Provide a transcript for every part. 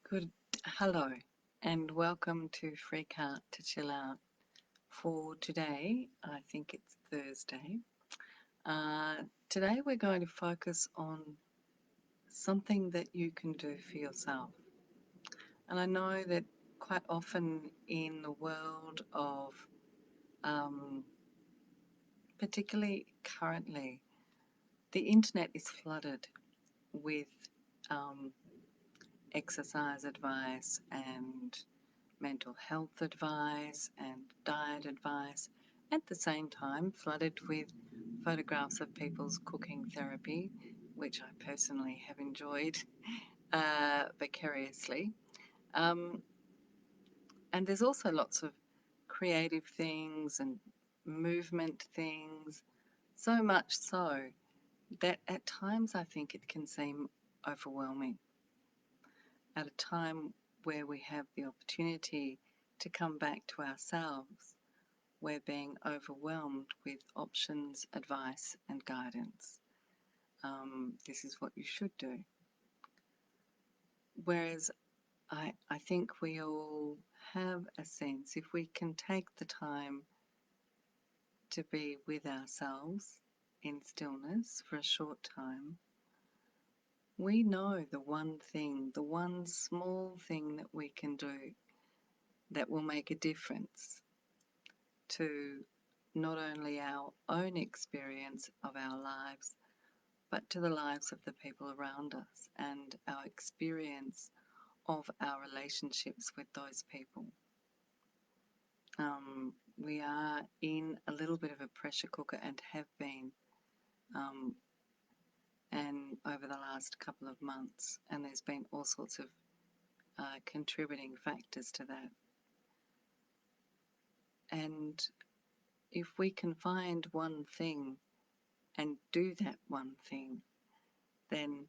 Good. Hello, and welcome to Freak Out to Chill Out. For today, I think it's Thursday. Uh, Today, we're going to focus on something that you can do for yourself. And I know that quite often in the world of, um, particularly currently, the internet is flooded with um, exercise advice and mental health advice and diet advice, at the same time flooded with photographs of people's cooking therapy, which I personally have enjoyed vicariously. Um, and there's also lots of creative things and movement things, so much so that at times I think it can seem overwhelming. At a time where we have the opportunity to come back to ourselves, we're being overwhelmed with options, advice, and guidance. This is what you should do. Whereas I think we all have a sense, if we can take the time to be with ourselves in stillness for a short time, we know the one thing, the one small thing that we can do that will make a difference to not only our own experience of our lives, but to the lives of the people around us and our experience of our relationships with those people. We are in a little bit of a pressure cooker and have been, um, and over the last couple of months, and there's been all sorts of contributing factors to that. And if we can find one thing and do that one thing, then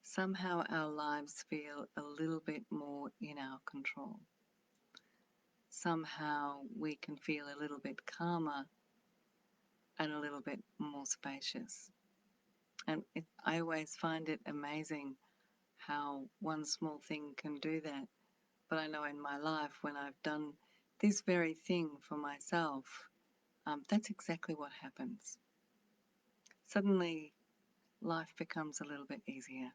somehow our lives feel a little bit more in our control. Somehow we can feel a little bit calmer and a little bit more spacious. And I always find it amazing how one small thing can do that. But I know in my life, when I've done this very thing for myself, that's exactly what happens. Suddenly, life becomes a little bit easier,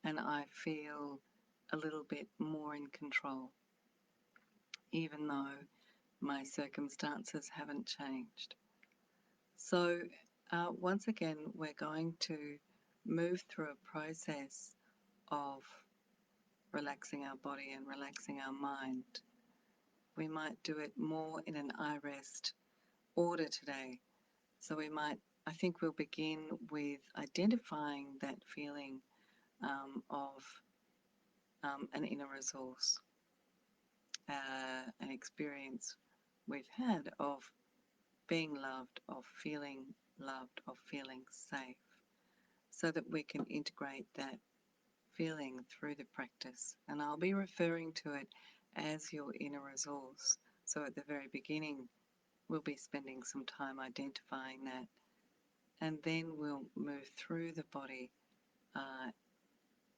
and I feel a little bit more in control, even though my circumstances haven't changed. So, once again, we're going to move through a process of relaxing our body and relaxing our mind. We might do it more in an I rest order today. So, I think we'll begin with identifying that feeling of an inner resource, an experience we've had of being loved, of feeling safe, so that we can integrate that feeling through the practice. And I'll be referring to it as your inner resource. So at the very beginning, we'll be spending some time identifying that, and then we'll move through the body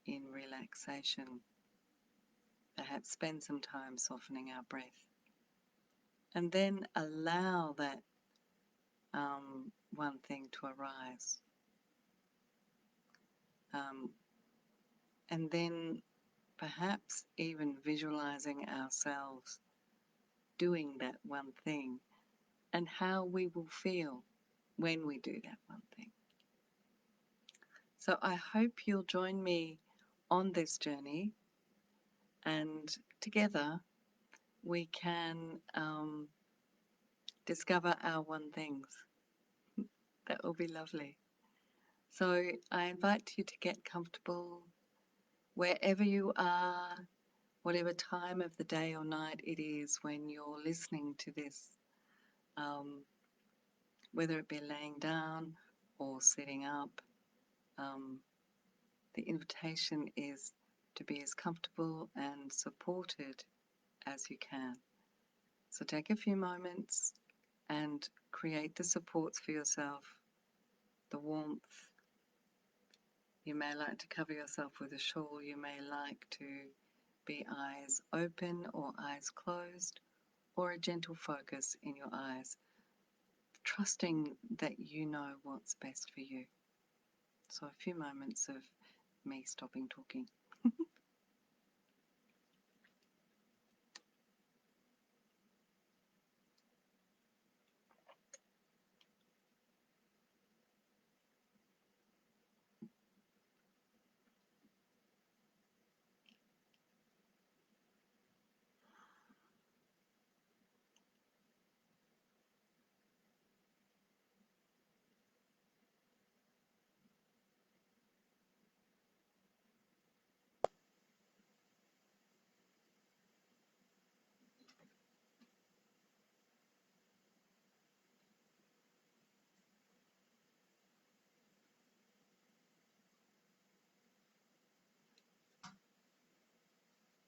in relaxation, perhaps spend some time softening our breath, and then allow that one thing to arise. Um, and then perhaps even visualizing ourselves doing that one thing and how we will feel when we do that one thing. So I hope you'll join me on this journey, and together we can discover our one things. That will be lovely. So I invite you to get comfortable wherever you are, whatever time of the day or night it is when you're listening to this, um, whether it be laying down or sitting up. Um, the invitation is to be as comfortable and supported as you can. So take a few moments and create the supports for yourself, the warmth. You may like to cover yourself with a shawl. You may like to be eyes open or eyes closed, or a gentle focus in your eyes, trusting that you know what's best for you. So a few moments of me stopping talking.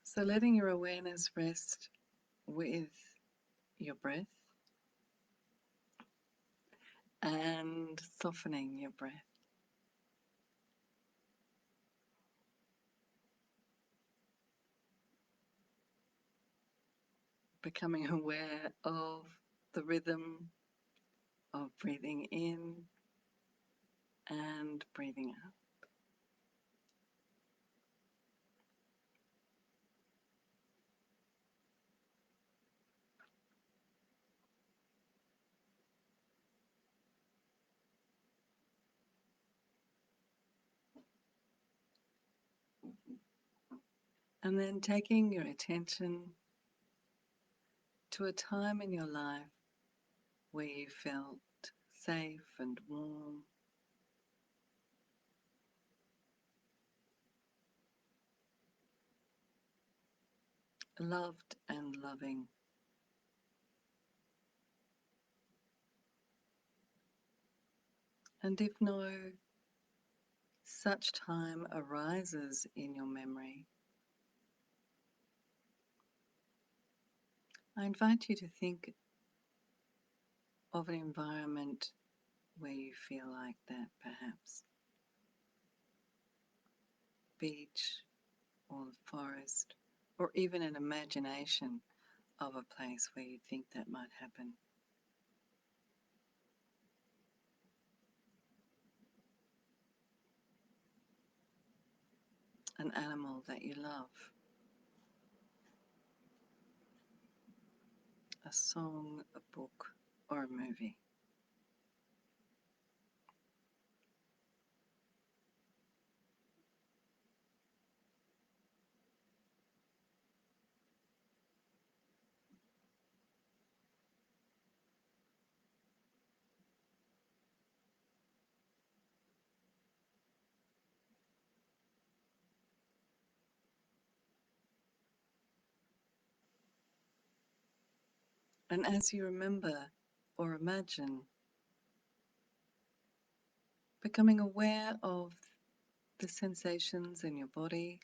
So letting your awareness rest with your breath and softening your breath. Becoming aware of the rhythm of breathing in and breathing out. And then taking your attention to a time in your life where you felt safe and warm, loved and loving. And if no such time arises in your memory, I invite you to think of an environment where you feel like that, perhaps beach or the forest, or even an imagination of a place where you think that might happen. An animal that you love, a song, a book, or a movie. And as you remember or imagine, becoming aware of the sensations in your body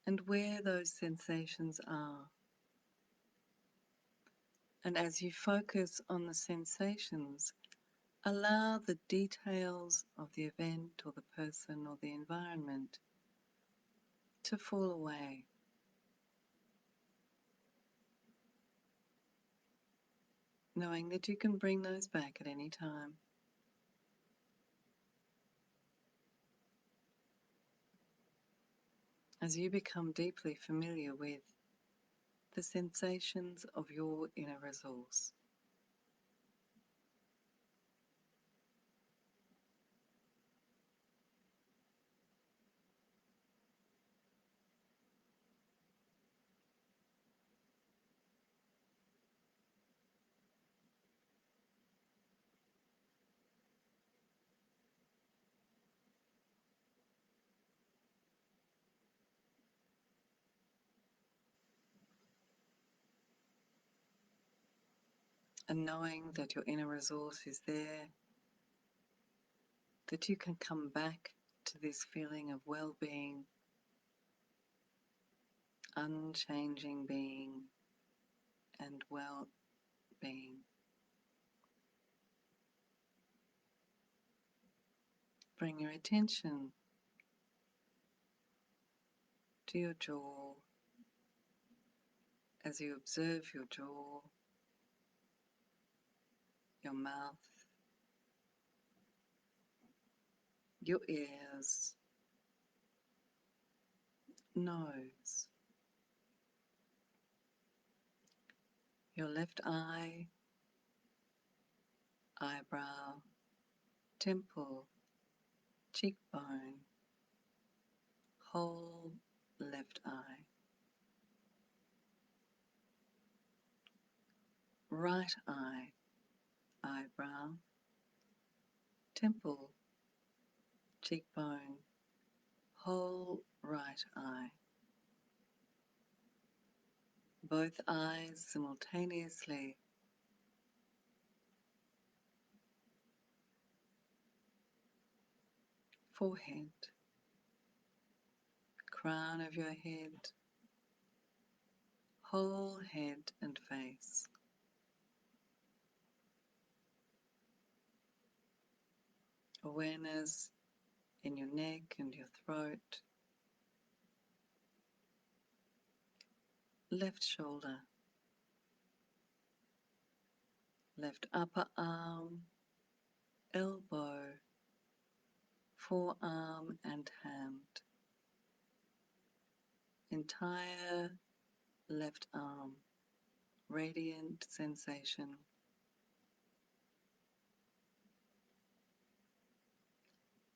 and where those sensations are. And as you focus on the sensations, allow the details of the event or the person or the environment to fall away. Knowing that you can bring those back at any time. As you become deeply familiar with the sensations of your inner resource. And knowing that your inner resource is there, that you can come back to this feeling of well-being, unchanging being, and well-being. Bring your attention to your jaw as you observe your jaw, your mouth, your ears, nose, your left eye, eyebrow, temple, cheekbone, whole left eye, right eye, eyebrow, temple, cheekbone, whole right eye, both eyes simultaneously, forehead, crown of your head, whole head and face, awareness in your neck and your throat, left shoulder, left upper arm, elbow, forearm and hand, entire left arm, radiant sensation,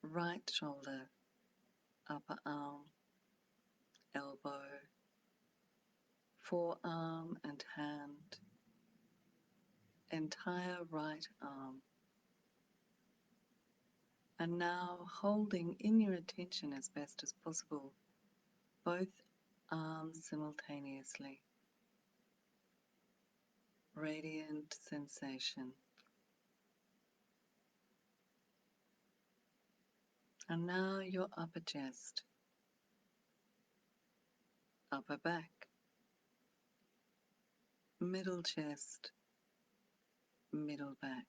right shoulder, upper arm, elbow, forearm and hand, entire right arm. And now holding in your attention as best as possible both arms simultaneously. Radiant sensation. And now your upper chest, upper back, middle chest, middle back,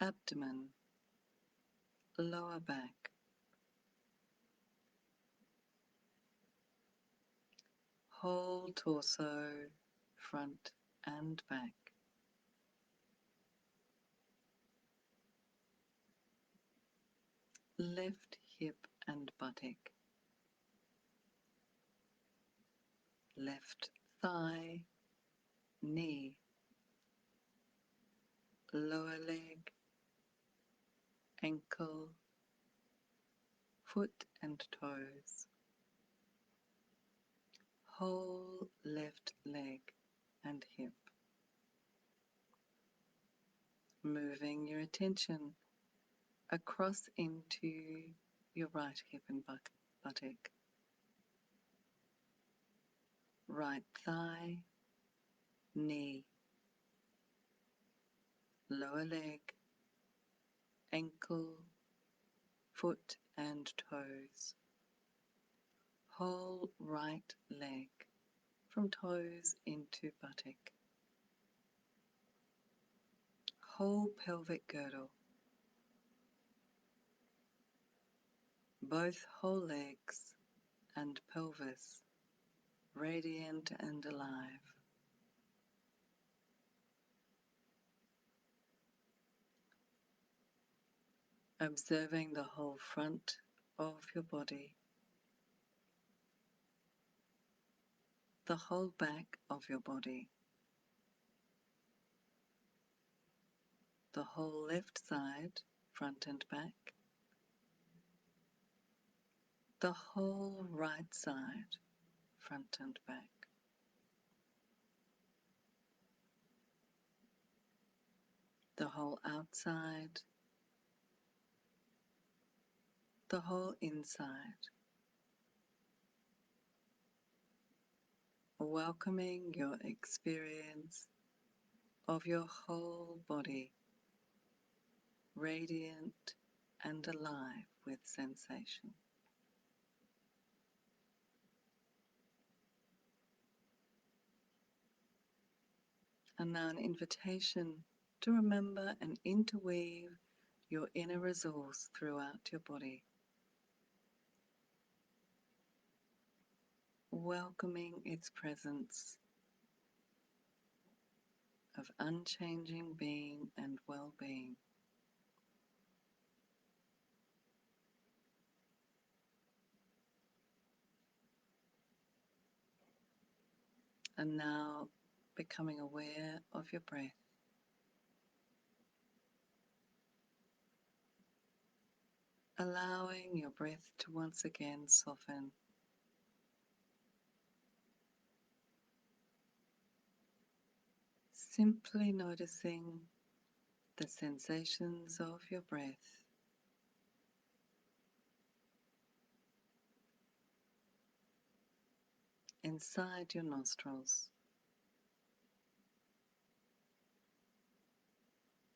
abdomen, lower back, whole torso, front and back, left hip and buttock, left thigh, knee, lower leg, ankle, foot and toes, whole left leg and hip. Moving your attention across into your right hip and buttock, right thigh, knee, lower leg, ankle, foot and toes, whole right leg from toes into buttock, whole pelvic girdle, both whole legs and pelvis, radiant and alive. Observing the whole front of your body, the whole back of your body, the whole left side, front and back, the whole right side, front and back, the whole outside, the whole inside, welcoming your experience of your whole body, radiant and alive with sensation. And now an invitation to remember and interweave your inner resource throughout your body. welcoming its presence of unchanging being and well-being. And now becoming aware of your breath, allowing your breath to once again soften, simply noticing the sensations of your breath inside your nostrils,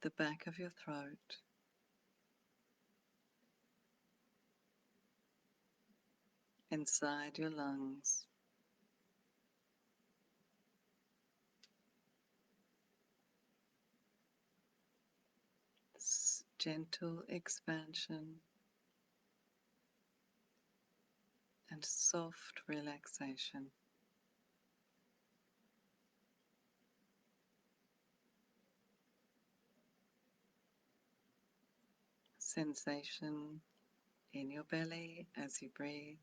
the back of your throat, inside your lungs, gentle expansion and soft relaxation. Sensation in your belly as you breathe.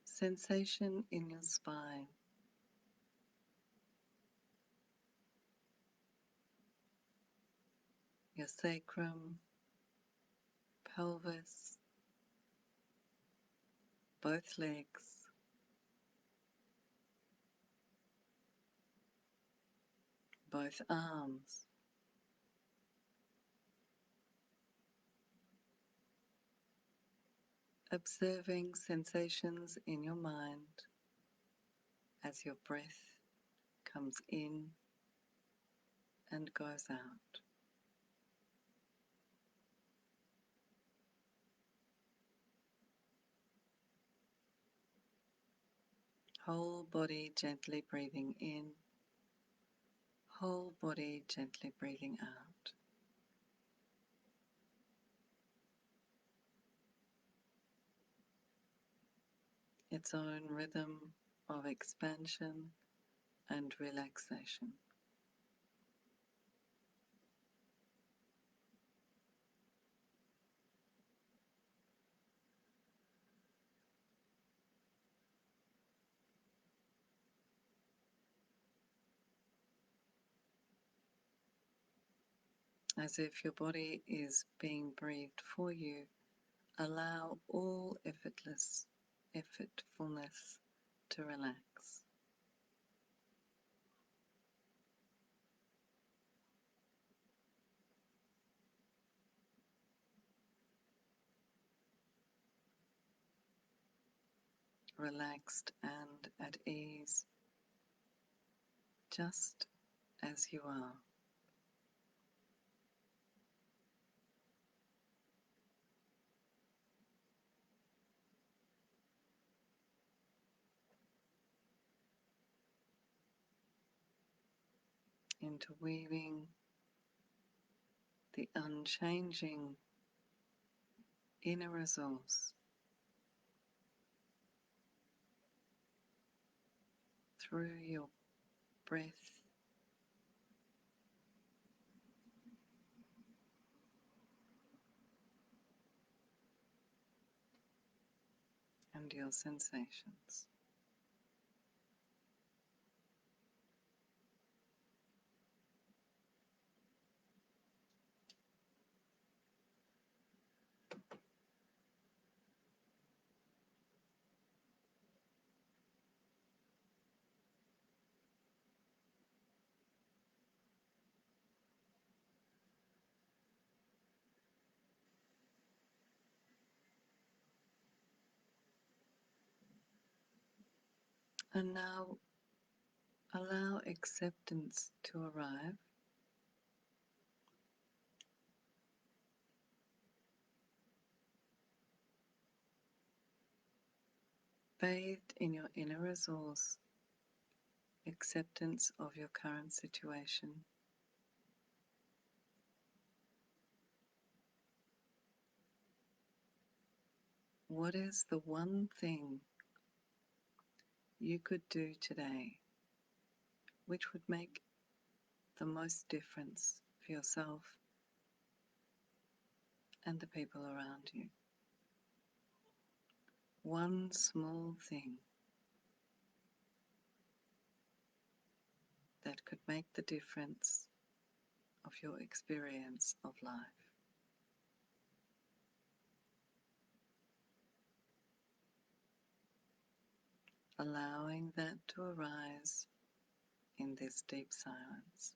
Sensation in your spine. Your sacrum, pelvis, both legs, both arms. Observing sensations in your mind as your breath comes in and goes out. Whole body gently breathing in, whole body gently breathing out. Its own rhythm of expansion and relaxation. As if your body is being breathed for you, allow all effortfulness to relax. Relaxed and at ease, just as you are. Interweaving the unchanging inner resource through your breath and your sensations. And now allow acceptance to arrive, bathed in your inner resource, acceptance of your current situation. What is the one thing you could do today which would make the most difference for yourself and the people around you? One small thing that could make the difference of your experience of life. Allowing that to arise in this deep silence.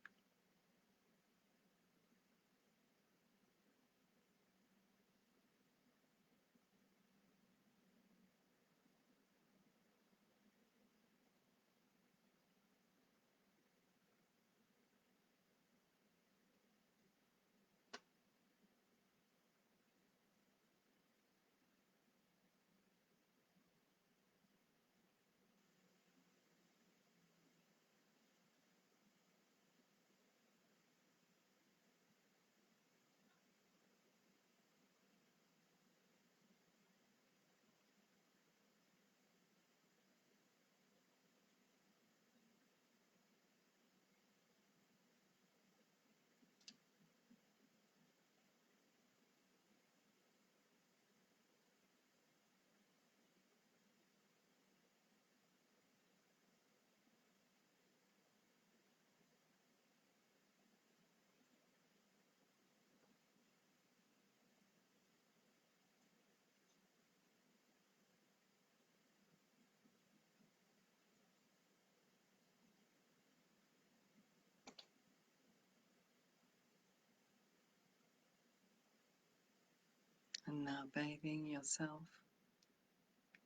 And now bathing yourself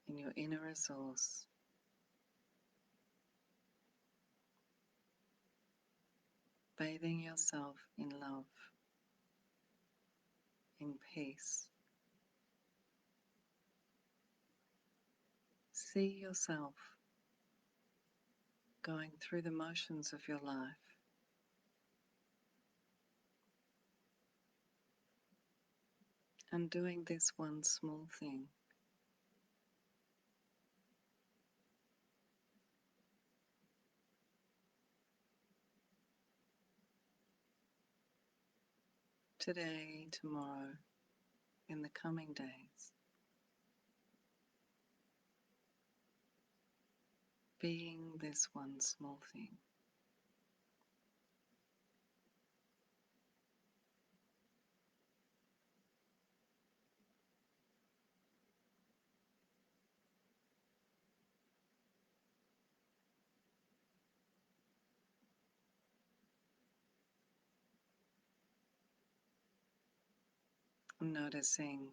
in your inner resource, bathing yourself in love, in peace. See yourself going through the motions of your life, and doing this one small thing. Today, tomorrow, in the coming days, being this one small thing. Noticing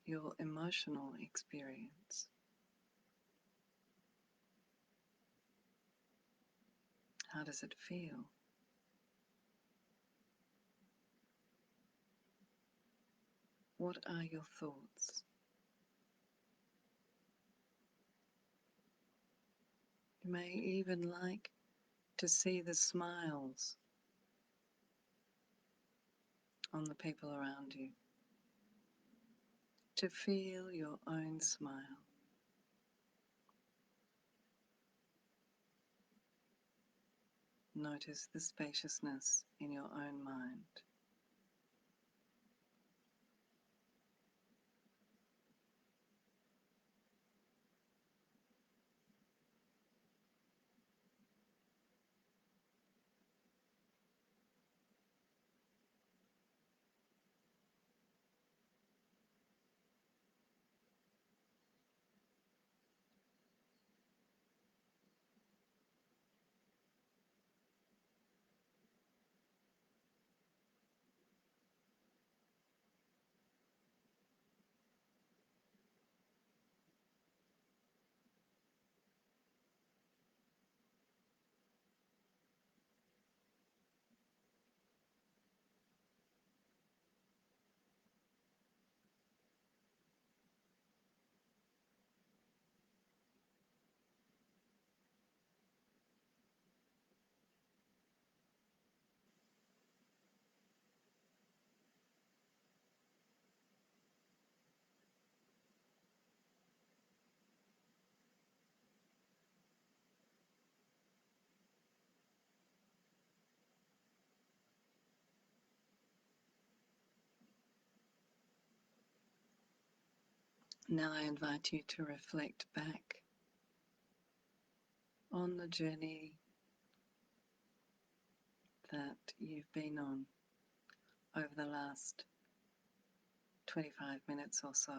your emotional experience. How does it feel? What are your thoughts? You may even like to see the smiles on the people around you, to feel your own smile. Notice the spaciousness in your own mind. Now I invite you to reflect back on the journey that you've been on over the last 25 minutes or so.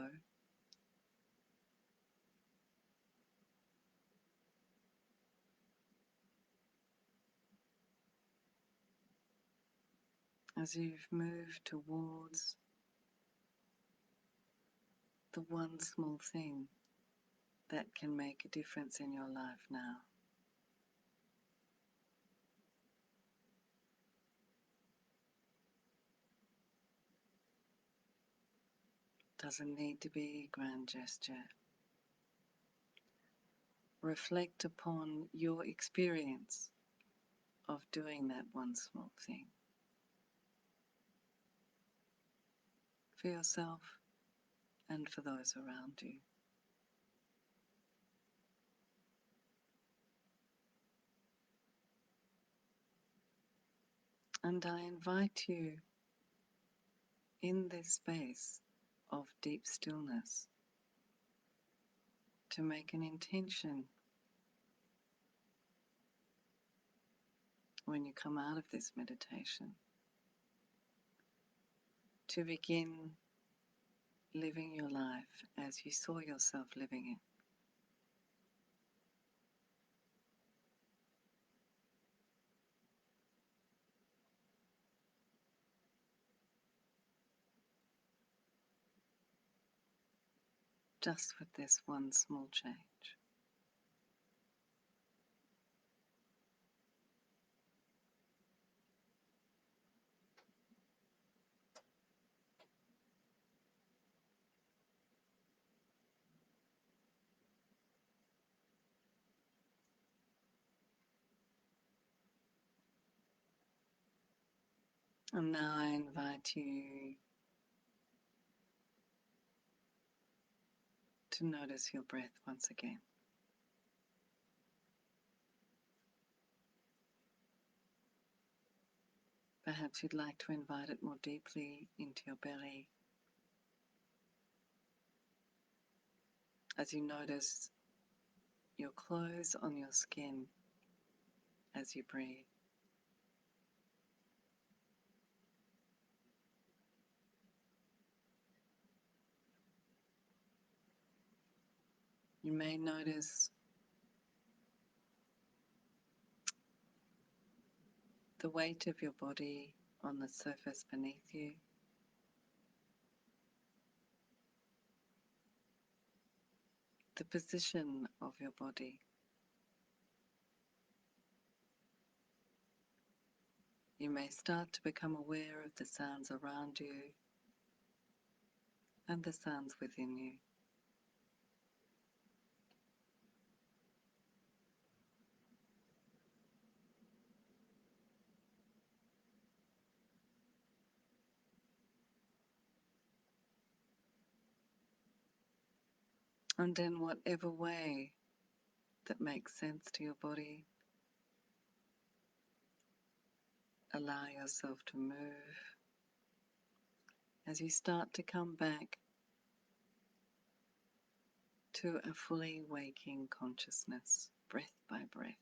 As you've moved towards the one small thing that can make a difference in your life now. Doesn't need to be a grand gesture. Reflect upon your experience of doing that one small thing for yourself and for those around you. And I invite you in this space of deep stillness to make an intention when you come out of this meditation to begin living your life as you saw yourself living it. Just with this one small change. And now I invite you to notice your breath once again. Perhaps you'd like to invite it more deeply into your belly as you notice your clothes on your skin as you breathe. You may notice the weight of your body on the surface beneath you. The position of your body. You may start to become aware of the sounds around you and the sounds within you. And in whatever way that makes sense to your body, allow yourself to move as you start to come back to a fully waking consciousness, breath by breath.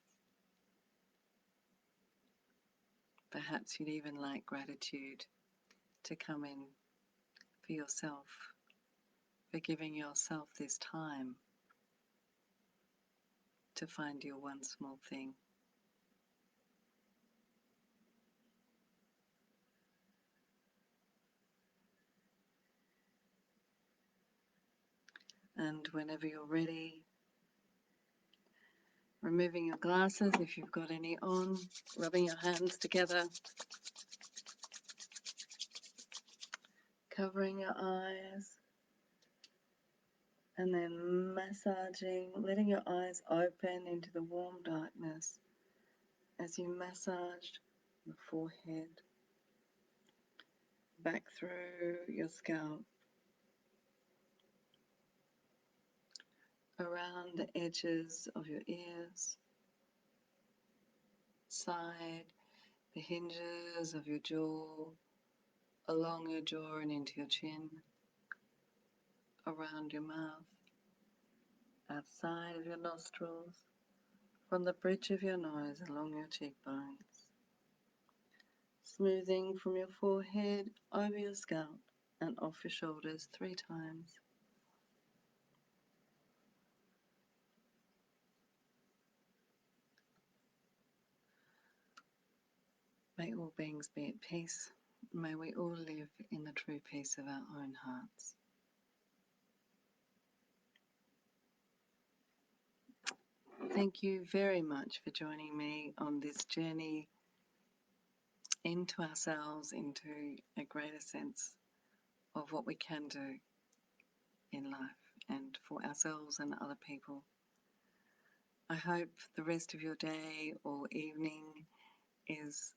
Perhaps you'd even like gratitude to come in for yourself, for giving yourself this time to find your one small thing. And whenever you're ready, removing your glasses if you've got any on, rubbing your hands together, covering your eyes, and then massaging, letting your eyes open into the warm darkness as you massage the forehead, back through your scalp, around the edges of your ears, side, the hinges of your jaw, along your jaw and into your chin, around your mouth, outside of your nostrils, from the bridge of your nose along your cheekbones, smoothing from your forehead over your scalp and off your shoulders 3 times. May all beings be at peace. May we all live in the true peace of our own hearts. Thank you very much for joining me on this journey into ourselves, into a greater sense of what we can do in life and for ourselves and other people. I hope the rest of your day or evening is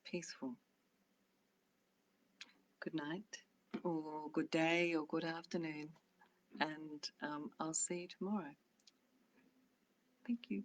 peaceful. Good night, or good day, or good afternoon, and I'll see you tomorrow. Thank you.